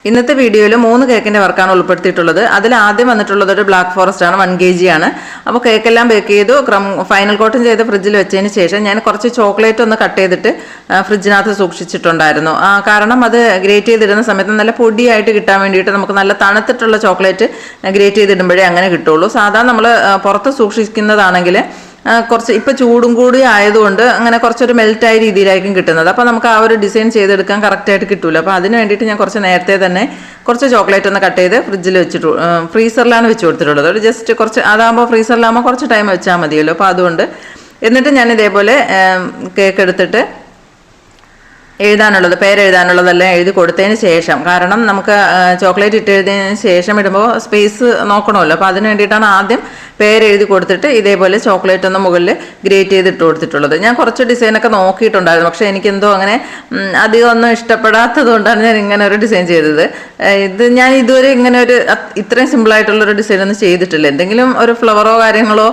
ഇന്നത്തെ വീഡിയോയിൽ 3 കേക്കിന്റെ വർക്കാണ് ഉൾപ്പെടുത്തിയിട്ടുള്ളത്. അതിൽ ആദ്യം വന്നിട്ടുള്ളത് ഒരു ബ്ലാക്ക് ഫോറസ്റ്റ് ആണ്, 1 kg ആണ്. അപ്പോൾ കേക്കെല്ലാം ബേക്ക് ചെയ്തു, ഫൈനൽ കോട്ടിംഗ് ചെയ്ത് ഫ്രിഡ്ജിൽ വെച്ചതിന് ശേഷം ഞാൻ കുറച്ച് ചോക്ലേറ്റ് ഒന്ന് കട്ട് ചെയ്തിട്ട് ഫ്രിഡ്ജിനകത്ത് സൂക്ഷിച്ചിട്ടുണ്ടായിരുന്നു. കാരണം അത് ഗ്രേറ്റ് ചെയ്തിടുന്ന സമയത്ത് നല്ല പൊടിയായിട്ട് കിട്ടാൻ വേണ്ടിയിട്ട് നമുക്ക് നല്ല തണുത്തിട്ടുള്ള ചോക്ലേറ്റ് ഗ്രേറ്റ് ചെയ്തിടുമ്പോഴേ അങ്ങനെ കിട്ടുള്ളൂ. സാധാരണ നമ്മൾ പുറത്ത് സൂക്ഷിക്കുന്നതാണെങ്കിൽ കുറച്ച് ഇപ്പോൾ ചൂടും കൂടി ആയതുകൊണ്ട് അങ്ങനെ കുറച്ചൊരു മെൽറ്റായ രീതിയിലായിരിക്കും കിട്ടുന്നത്. അപ്പോൾ നമുക്ക് ആ ഒരു ഡിസൈൻ ചെയ്തെടുക്കാൻ കറക്റ്റായിട്ട് കിട്ടില്ല. അപ്പോൾ അതിന് വേണ്ടിയിട്ട് ഞാൻ കുറച്ച് നേരത്തെ തന്നെ കുറച്ച് ചോക്ലേറ്റ് ഒന്ന് കട്ട് ചെയ്ത് ഫ്രിഡ്ജിൽ വെച്ചിട്ട് ഫ്രീസറിലാണ് വെച്ച് കൊടുത്തിട്ടുള്ളത്. ഒരു ജസ്റ്റ് കുറച്ച് അതാകുമ്പോൾ ഫ്രീസറിലാകുമ്പോൾ കുറച്ച് ടൈം വെച്ചാൽ മതിയല്ലോ. അപ്പോൾ അതുകൊണ്ട് എന്നിട്ട് ഞാൻ ഇതേപോലെ കേക്ക് എടുത്തിട്ട് പേരെഴുതാനുള്ളതെല്ലാം എഴുതി കൊടുത്തതിന് ശേഷം, കാരണം നമുക്ക് ചോക്ലേറ്റ് ഇട്ടെഴുതിയതിന് ശേഷം ഇടുമ്പോൾ സ്പേസ് നോക്കണമല്ലോ. അപ്പോൾ അതിന് വേണ്ടിയിട്ടാണ് ആദ്യം പേരെഴുതി കൊടുത്തിട്ട് ഇതേപോലെ ചോക്ലേറ്റ് ഒന്ന് മുകളിൽ ഗ്രേറ്റ് ചെയ്ത് ഇട്ട് കൊടുത്തിട്ടുള്ളത്. ഞാൻ കുറച്ച് ഡിസൈനൊക്കെ നോക്കിയിട്ടുണ്ടായിരുന്നു, പക്ഷേ എനിക്കെന്തോ അങ്ങനെ അധികം ഒന്നും ഇഷ്ടപ്പെടാത്തത് കൊണ്ടാണ് ഞാൻ ഇങ്ങനെ ഒരു ഡിസൈൻ ചെയ്തത്. ഞാൻ ഇതുവരെ ഇങ്ങനെ ഇത്രയും സിമ്പിളായിട്ടുള്ളൊരു ഡിസൈൻ ഒന്നും ചെയ്തിട്ടില്ല. എന്തെങ്കിലും ഒരു ഫ്ലവറോ കാര്യങ്ങളോ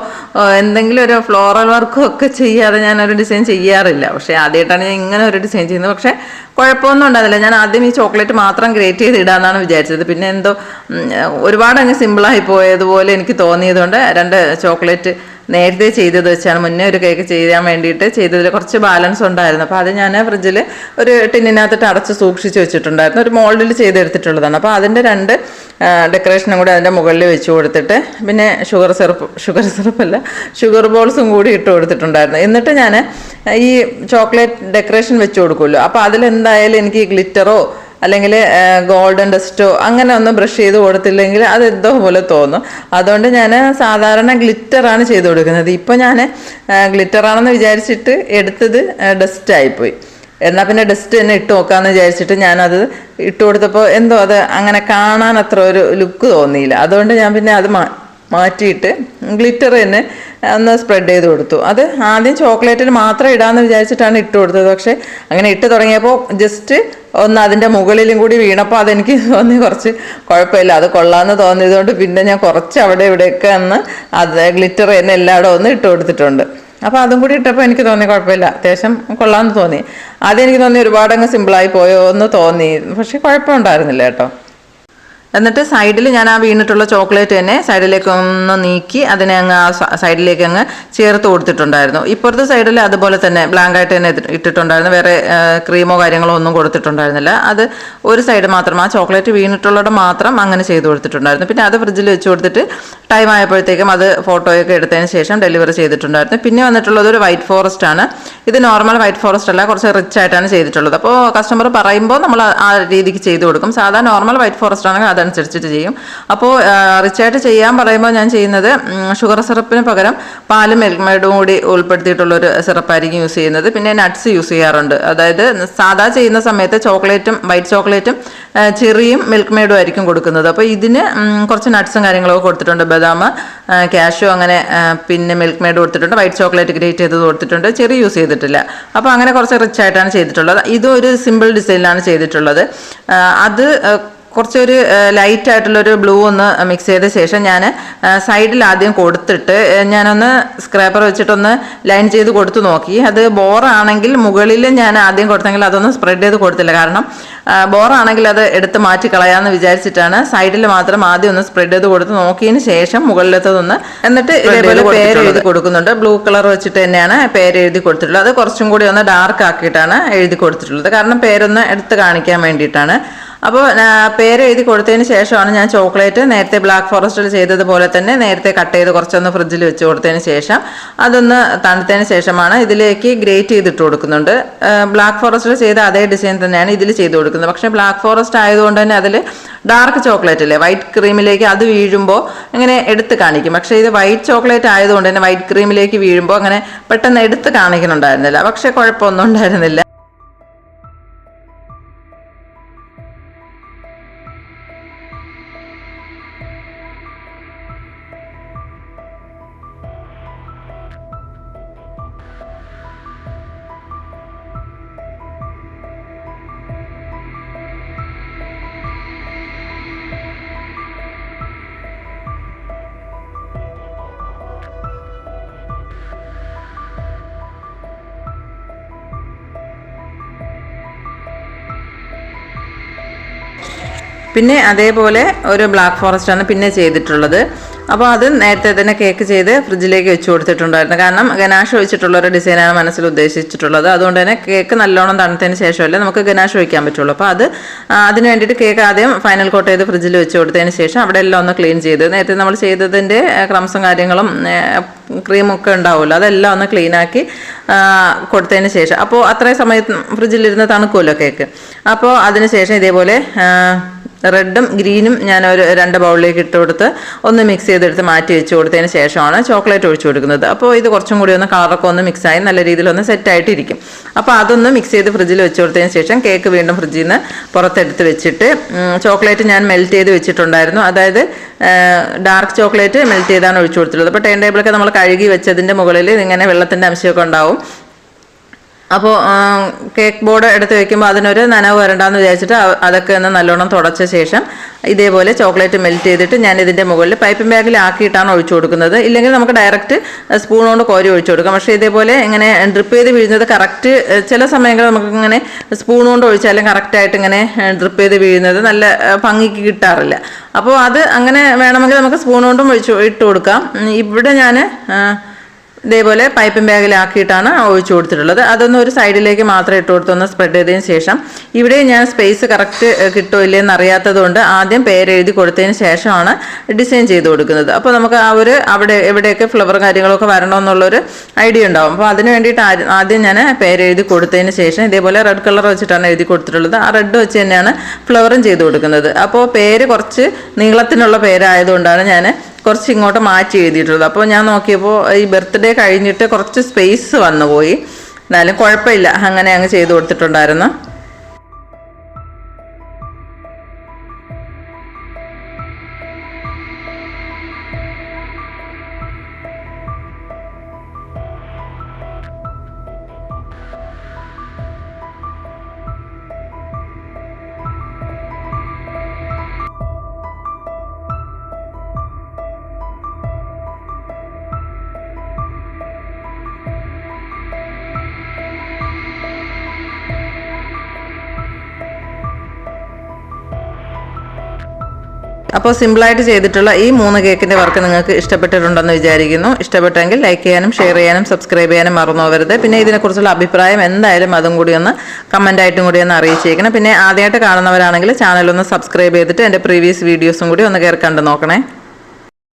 എന്തെങ്കിലും ഒരു ഫ്ലോറൽ വർക്കോ ഒക്കെ ചെയ്യാതെ ഞാനൊരു ഡിസൈൻ ചെയ്യാറില്ല. പക്ഷേ ആദ്യമായിട്ടാണ് ഞാൻ ഇങ്ങനെ ഒരു ഡിസൈൻ ചെയ്യുന്നത്. പക്ഷേ കുഴപ്പമൊന്നും ഉണ്ടായിരുന്നില്ല. ഞാൻ ആദ്യം ഈ ചോക്ലേറ്റ് മാത്രം ഗ്രേറ്റ് ചെയ്ത് ഇടാമെന്നാണ് വിചാരിച്ചത്. പിന്നെ എന്തോ ഒരുപാട് അങ്ങ് സിമ്പിളായി പോയതുപോലെ എനിക്ക് തോന്നിയതുകൊണ്ട് 2 ചോക്ലേറ്റ് നേരത്തെ ചെയ്തത് വെച്ചാണ് മുന്നേ ഒരു കേക്ക് ചെയ്യാൻ വേണ്ടിയിട്ട് ചെയ്തതിൽ കുറച്ച് ബാലൻസ് ഉണ്ടായിരുന്നു. അപ്പോൾ അത് ഞാൻ ഫ്രിഡ്ജിൽ ഒരു ടിന്നിനകത്തിട്ട് അടച്ച് സൂക്ഷിച്ച് വെച്ചിട്ടുണ്ടായിരുന്നു. ഒരു മോൾഡിൽ ചെയ്തെടുത്തിട്ടുള്ളതാണ്. അപ്പോൾ അതിൻ്റെ 2 ഡെക്കറേഷനും കൂടി അതിൻ്റെ മുകളിൽ വെച്ച് കൊടുത്തിട്ട് പിന്നെ ഷുഗർ ബോൾസും കൂടി ഇട്ട് കൊടുത്തിട്ടുണ്ടായിരുന്നു. എന്നിട്ട് ഞാൻ ഈ ചോക്ലേറ്റ് ഡെക്കറേഷൻ വെച്ച് കൊടുക്കുമല്ലോ. അപ്പോൾ അതിലെന്തായാലും എനിക്ക് ഗ്ലിറ്ററോ അല്ലെങ്കിൽ ഗോൾഡൻ ഡസ്റ്റോ അങ്ങനെ ഒന്നും ബ്രഷ് ചെയ്ത് കൊടുത്തില്ലെങ്കിൽ അത് എന്തോ പോലെ തോന്നും. അതുകൊണ്ട് ഞാൻ സാധാരണ ഗ്ലിറ്ററാണ് ചെയ്ത് കൊടുക്കുന്നത്. ഇപ്പോൾ ഞാൻ ഗ്ലിറ്ററാണെന്ന് വിചാരിച്ചിട്ട് എടുത്തത് ഡസ്റ്റായിപ്പോയി. എന്നാൽ പിന്നെ ഡസ്റ്റ് തന്നെ ഇട്ട് നോക്കാമെന്ന് വിചാരിച്ചിട്ട് ഞാനത് ഇട്ട് കൊടുത്തപ്പോൾ എന്തോ അത് അങ്ങനെ കാണാൻ അത്ര ഒരു ലുക്ക് തോന്നിയില്ല. അതുകൊണ്ട് ഞാൻ പിന്നെ അത് മാറ്റിയിട്ട് ഗ്ലിറ്റർ തന്നെ ഒന്ന് സ്പ്രെഡ് ചെയ്ത് കൊടുത്തു. അത് ആദ്യം ചോക്ലേറ്റിൽ മാത്രം ഇടാമെന്ന് വിചാരിച്ചിട്ടാണ് ഇട്ട് കൊടുത്തത്. പക്ഷേ അങ്ങനെ ഇട്ട് തുടങ്ങിയപ്പോൾ ജസ്റ്റ് ഒന്ന് അതിൻ്റെ മുകളിലും കൂടി വീണപ്പോൾ അതെനിക്ക് തോന്നി കുറച്ച് കുഴപ്പമില്ല, അത് കൊള്ളാമെന്ന് തോന്നിയതുകൊണ്ട് പിന്നെ ഞാൻ കുറച്ച് അവിടെ ഇവിടെയൊക്കെ ഒന്ന് അത് ഗ്ലിറ്റർ തന്നെ എല്ലായിടും ഒന്ന് ഇട്ട് കൊടുത്തിട്ടുണ്ട്. അപ്പോൾ അതും കൂടി ഇട്ടപ്പോൾ എനിക്ക് തോന്നി കുഴപ്പമില്ല, അത്യാവശ്യം കൊള്ളാമെന്ന് തോന്നി. ആദ്യം എനിക്ക് തോന്നി ഒരുപാടങ്ങ് സിമ്പിളായി പോയോ എന്ന് തോന്നി, പക്ഷേ കുഴപ്പമുണ്ടായിരുന്നില്ല കേട്ടോ. എന്നിട്ട് സൈഡിൽ ഞാൻ ആ വീണിട്ടുള്ള ചോക്ലേറ്റ് തന്നെ സൈഡിലേക്ക് ഒന്ന് നീക്കി അതിനെ അങ്ങ് ആ സൈഡിലേക്ക് അങ്ങ് ചേർത്ത് കൊടുത്തിട്ടുണ്ടായിരുന്നു. ഇപ്പുറത്തെ സൈഡിൽ അതുപോലെ തന്നെ ബ്ലാങ്കായിട്ട് തന്നെ ഇട്ടിട്ടുണ്ടായിരുന്നു. വേറെ ക്രീമോ കാര്യങ്ങളോ ഒന്നും കൊടുത്തിട്ടുണ്ടായിരുന്നില്ല. അത് ഒരു സൈഡ് മാത്രം, ആ ചോക്ലേറ്റ് വീണിട്ടുള്ളത് മാത്രം അങ്ങനെ ചെയ്ത് കൊടുത്തിട്ടുണ്ടായിരുന്നു. പിന്നെ അത് ഫ്രിഡ്ജിൽ വെച്ച് കൊടുത്തിട്ട് ടൈം ആയപ്പോഴത്തേക്കും അത് ഫോട്ടോയൊക്കെ എടുത്തതിന് ശേഷം ഡെലിവറി ചെയ്തിട്ടുണ്ടായിരുന്നു. പിന്നെ വന്നിട്ടുള്ളത് ഒരു വൈറ്റ് ഫോറസ്റ്റ് ആണ്. ഇത് നോർമൽ വൈറ്റ് ഫോറസ്റ്റ് അല്ല, കുറച്ച് റിച്ച് ആയിട്ടാണ് ചെയ്തിട്ടുള്ളത്. അപ്പോൾ കസ്റ്റമർ പറയുമ്പോൾ നമ്മൾ ആ രീതിക്ക് ചെയ്ത് കൊടുക്കും. സാധാരണ നോർമൽ വൈറ്റ് ഫോറസ്റ്റ് ആണെങ്കിൽ അതനുസരിച്ചിട്ട് ചെയ്യും. അപ്പോൾ റിച്ചായിട്ട് ചെയ്യാൻ പറയുമ്പോൾ ഞാൻ ചെയ്യുന്നത് ഷുഗർ സിറപ്പിന് പകരം പാലും മിൽക്ക് മെയ്ഡും കൂടി ഉൾപ്പെടുത്തിയിട്ടുള്ളൊരു സിറപ്പായിരിക്കും യൂസ് ചെയ്യുന്നത്. പിന്നെ നട്ട്സ് യൂസ് ചെയ്യാറുണ്ട്. അതായത് സാധാ ചെയ്യുന്ന സമയത്ത് വൈറ്റ് ചോക്ലേറ്റും ചെറിയും മിൽക്ക് മെയ്ഡും ആയിരിക്കും കൊടുക്കുന്നത്. അപ്പോൾ ഇതിന് കുറച്ച് നട്ട്സും കാര്യങ്ങളൊക്കെ കൊടുത്തിട്ടുണ്ട്. ബദാം, കാഷ്യൂ അങ്ങനെ, പിന്നെ മിൽക്ക് മെയ്ഡ് കൊടുത്തിട്ടുണ്ട്. വൈറ്റ് ചോക്ലേറ്റ് ഗ്രേറ്റ് ചെയ്തത് കൊടുത്തിട്ടുണ്ട്. ചെറി യൂസ് ചെയ്തിട്ടില്ല. അപ്പോൾ അങ്ങനെ കുറച്ച് റിച്ച് ആയിട്ടാണ് ചെയ്തിട്ടുള്ളത്. ഇതും ഒരു സിമ്പിൾ ഡിസൈനിലാണ് ചെയ്തിട്ടുള്ളത്. അത് കുറച്ചൊരു ലൈറ്റ് ആയിട്ടുള്ളൊരു ബ്ലൂ ഒന്ന് മിക്സ് ചെയ്ത ശേഷം ഞാൻ സൈഡിൽ ആദ്യം കൊടുത്തിട്ട് ഞാനൊന്ന് സ്ക്രാപ്പർ വെച്ചിട്ടൊന്ന് ലൈൻ ചെയ്ത് കൊടുത്തു നോക്കി. അത് ബോറാണെങ്കിൽ മുകളിൽ ഞാൻ ആദ്യം കൊടുത്തെങ്കിൽ അതൊന്നും സ്പ്രെഡ് ചെയ്ത് കൊടുത്തില്ല. കാരണം ബോറാണെങ്കിൽ അത് എടുത്ത് മാറ്റി കളയാമെന്ന് വിചാരിച്ചിട്ടാണ് സൈഡിൽ മാത്രം ആദ്യം ഒന്ന് സ്പ്രെഡ് ചെയ്ത് കൊടുത്ത് നോക്കിയതിന് ശേഷം മുകളിലത്തതൊന്ന് എന്നിട്ട് ഇതേപോലെ പേരെഴുതി കൊടുക്കുന്നുണ്ട്. ബ്ലൂ കളർ വെച്ചിട്ട് തന്നെയാണ് പേരെഴുതി കൊടുത്തിട്ടുള്ളത്. അത് കുറച്ചും കൂടി ഒന്ന് ഡാർക്ക് ആക്കിയിട്ടാണ് എഴുതി കൊടുത്തിട്ടുള്ളത്. കാരണം പേരൊന്ന് എടുത്ത് കാണിക്കാൻ വേണ്ടിയിട്ടാണ്. അപ്പോൾ പേരെഴുതി കൊടുത്തതിന് ശേഷമാണ് ഞാൻ ചോക്ലേറ്റ് നേരത്തെ ബ്ലാക്ക് ഫോറസ്റ്റിൽ ചെയ്തതുപോലെ തന്നെ നേരത്തെ കട്ട് ചെയ്ത് കുറച്ചൊന്ന് ഫ്രിഡ്ജിൽ വെച്ച് കൊടുത്തതിന് ശേഷം അതൊന്ന് തണുത്തതിന് ശേഷമാണ് ഇതിലേക്ക് ഗ്രേറ്റ് ചെയ്തിട്ട് കൊടുക്കുന്നുണ്ട്. ബ്ലാക്ക് ഫോറസ്റ്റിൽ ചെയ്ത അതേ ഡിസൈൻ തന്നെയാണ് ഇതിൽ ചെയ്ത് കൊടുക്കുന്നത്. പക്ഷേ ബ്ലാക്ക് ഫോറസ്റ്റ് ആയതുകൊണ്ട് തന്നെ അതിൽ ഡാർക്ക് ചോക്ലേറ്റ് അല്ലേ, വൈറ്റ് ക്രീമിലേക്ക് അത് വീഴുമ്പോൾ ഇങ്ങനെ എടുത്ത് കാണിക്കും. പക്ഷേ ഇത് വൈറ്റ് ചോക്ലേറ്റ് ആയതുകൊണ്ട് തന്നെ വൈറ്റ് ക്രീമിലേക്ക് വീഴുമ്പോൾ അങ്ങനെ പെട്ടെന്ന് എടുത്ത് കാണിക്കുന്നുണ്ടായിരുന്നില്ല. പക്ഷേ കുഴപ്പമൊന്നും ഉണ്ടായിരുന്നില്ല. പിന്നെ അതേപോലെ ഒരു ബ്ലാക്ക് ഫോറസ്റ്റ് ആണ് പിന്നെ ചെയ്തിട്ടുള്ളത്. അപ്പോൾ അത് നേരത്തെ തന്നെ കേക്ക് ചെയ്ത് ഫ്രിഡ്ജിലേക്ക് വെച്ച് കൊടുത്തിട്ടുണ്ടായിരുന്നു. കാരണം ഗനാഷ് ഒഴിച്ചിട്ടുള്ള ഒരു ഡിസൈനാണ് മനസ്സിൽ ഉദ്ദേശിച്ചിട്ടുള്ളത്. അതുകൊണ്ട് തന്നെ കേക്ക് നല്ലോണം തണുത്തതിന് ശേഷമല്ലേ നമുക്ക് ഗനാഷ് ഒഴിക്കാൻ പറ്റുള്ളൂ. അപ്പോൾ അതിന് വേണ്ടിയിട്ട് കേക്ക് ആദ്യം ഫൈനൽ കോട്ട് ചെയ്ത് ഫ്രിഡ്ജിൽ വെച്ച് കൊടുത്തതിന് ശേഷം അവിടെ എല്ലാം ഒന്ന് ക്ലീൻ ചെയ്ത്, നേരത്തെ നമ്മൾ ചെയ്തതിൻ്റെ ക്രംസും കാര്യങ്ങളും ക്രീമൊക്കെ ഉണ്ടാവുമല്ലോ, അതെല്ലാം ഒന്ന് ക്ലീനാക്കി കൊടുത്തതിന് ശേഷം, അപ്പോൾ അത്രയും സമയത്ത് ഫ്രിഡ്ജിലിരുന്ന് തണുക്കുമല്ലോ കേക്ക്. അപ്പോൾ അതിന് ശേഷം ഇതേപോലെ റെഡും ഗ്രീനും ഞാൻ ഒരു 2 ബൗളിലേക്ക് ഇട്ട് കൊടുത്ത് ഒന്ന് മിക്സ് ചെയ്തെടുത്ത് മാറ്റി വെച്ച് കൊടുത്തതിന് ശേഷമാണ് ചോക്ലേറ്റ് ഒഴിച്ചു കൊടുക്കുന്നത്. അപ്പോൾ ഇത് കുറച്ചും കൂടി ഒന്ന് കളറൊക്കെ ഒന്ന് മിക്സായി നല്ല രീതിയിൽ ഒന്ന് സെറ്റായിട്ടിരിക്കും. അപ്പോൾ അതൊന്ന് മിക്സ് ചെയ്ത് ഫ്രിഡ്ജിൽ വെച്ച് കൊടുത്തതിന് ശേഷം കേക്ക് വീണ്ടും ഫ്രിഡ്ജിൽ നിന്ന് പുറത്തെടുത്ത് വെച്ചിട്ട് ചോക്ലേറ്റ് ഞാൻ മെൽറ്റ് ചെയ്ത് വെച്ചിട്ടുണ്ടായിരുന്നു. അതായത് ഡാർക്ക് ചോക്ലേറ്റ് മെൽറ്റ് ചെയ്താണ് ഒഴിച്ചു കൊടുത്തിട്ടുള്ളത്. അപ്പോൾ ടേൺ ടേബിളൊക്കെ നമ്മൾ കഴുകി വെച്ചതിൻ്റെ മുകളിൽ ഇങ്ങനെ വെള്ളത്തിൻ്റെ അംശമൊക്കെ ഉണ്ടാവും. അപ്പോൾ കേക്ക് ബോർഡ് എടുത്ത് വെക്കുമ്പോൾ അതിനൊരു നനവ് വരണ്ടെന്ന് വിചാരിച്ചിട്ട് അതൊക്കെ ഒന്ന് നല്ലോണം തുടച്ച ശേഷം ഇതേപോലെ ചോക്ലേറ്റ് മെൽറ്റ് ചെയ്തിട്ട് ഞാൻ ഇതിൻ്റെ മുകളിൽ പൈപ്പിംഗ് ബാഗിൽ ആക്കിയിട്ടാണ് ഒഴിച്ചു കൊടുക്കുന്നത്. ഇല്ലെങ്കിൽ നമുക്ക് ഡയറക്റ്റ് സ്പൂൺ കൊണ്ട് കോരി ഒഴിച്ചു കൊടുക്കാം. പക്ഷേ ഇതേപോലെ ഇങ്ങനെ ഡ്രിപ്പ് ചെയ്ത് വീഴുന്നത് കറക്റ്റ് ചില സമയങ്ങളിൽ നമുക്ക് ഇങ്ങനെ സ്പൂൺ കൊണ്ട് ഒഴിച്ചാലും കറക്റ്റായിട്ട് ഇങ്ങനെ ഡ്രിപ്പ് ചെയ്ത് വീഴുന്നത് നല്ല ഭംഗിക്ക് കിട്ടാറില്ല. അപ്പോൾ അത് അങ്ങനെ വേണമെങ്കിൽ നമുക്ക് സ്പൂൺ കൊണ്ടും ഇട്ട് കൊടുക്കാം. ഇവിടെ ഞാൻ ഇതേപോലെ പൈപ്പിംഗ് ബാഗിലാക്കിയിട്ടാണ് ഒഴിച്ചു കൊടുത്തിട്ടുള്ളത്. അതൊന്ന് ഒരു സൈഡിലേക്ക് മാത്രം ഇട്ട് കൊടുത്തൊന്ന് സ്പ്രെഡ് ചെയ്തതിന് ശേഷം ഇവിടെ ഞാൻ സ്പേസ് കറക്റ്റ് കിട്ടോ ഇല്ലയെന്ന് അറിയാത്തത് കൊണ്ട് ആദ്യം പേരെഴുതി കൊടുത്തതിന് ശേഷമാണ് ഡിസൈൻ ചെയ്ത് കൊടുക്കുന്നത്. അപ്പോൾ നമുക്ക് അവിടെ എവിടെയൊക്കെ ഫ്ലവർ കാര്യങ്ങളൊക്കെ വരണമെന്നുള്ളൊരു ഐഡിയ ഉണ്ടാവും. അപ്പോൾ അതിന് വേണ്ടിയിട്ട് ആദ്യം ഞാൻ പേരെഴുതി കൊടുത്തതിന് ശേഷം ഇതേപോലെ റെഡ് കളർ വെച്ചിട്ടാണ് എഴുതി കൊടുത്തിട്ടുള്ളത്. ആ റെഡ് വെച്ച് തന്നെയാണ് ഫ്ലവറും ചെയ്ത് കൊടുക്കുന്നത്. അപ്പോൾ പേര് കുറച്ച് നീളത്തിനുള്ള പേരായതുകൊണ്ടാണ് ഞാൻ കുറച്ച് ഇങ്ങോട്ട് മാറ്റി എഴുതിയിട്ടുള്ളത്. അപ്പോൾ ഞാൻ നോക്കിയപ്പോൾ ഈ ബർത്ത്ഡേ കഴിഞ്ഞിട്ട് കുറച്ച് സ്പേസ് വന്നുപോയി. എന്നാലും കുഴപ്പമില്ല, അങ്ങനെ അങ്ങ് ചെയ്ത് കൊടുത്തിട്ടുണ്ടായിരുന്നു. അപ്പോൾ സിമ്പിളായിട്ട് ചെയ്തിട്ടുള്ള ഈ 3 കേക്കിൻ്റെ വർക്ക് നിങ്ങൾക്ക് ഇഷ്ടപ്പെട്ടിട്ടുണ്ടെന്ന് വിചാരിക്കുന്നു. ഇഷ്ടപ്പെട്ടെങ്കിൽ ലൈക്ക് ചെയ്യാനും ഷെയർ ചെയ്യാനും സബ്സ്ക്രൈബ് ചെയ്യാനും മറന്നു പോകരുത്. പിന്നെ ഇതിനെക്കുറിച്ചുള്ള അഭിപ്രായം എന്തായാലും അതും കൂടി ഒന്ന് കമൻ്റായിട്ടും കൂടി ഒന്ന് അറിയിച്ചേക്കണം. പിന്നെ ആദ്യമായിട്ട് കാണുന്നവരാണെങ്കിൽ ചാനലൊന്ന് സബ്സ്ക്രൈബ് ചെയ്തിട്ട് എൻ്റെ പ്രീവിയസ് വീഡിയോസും കൂടി ഒന്ന് കയറി കണ്ടു നോക്കണേ.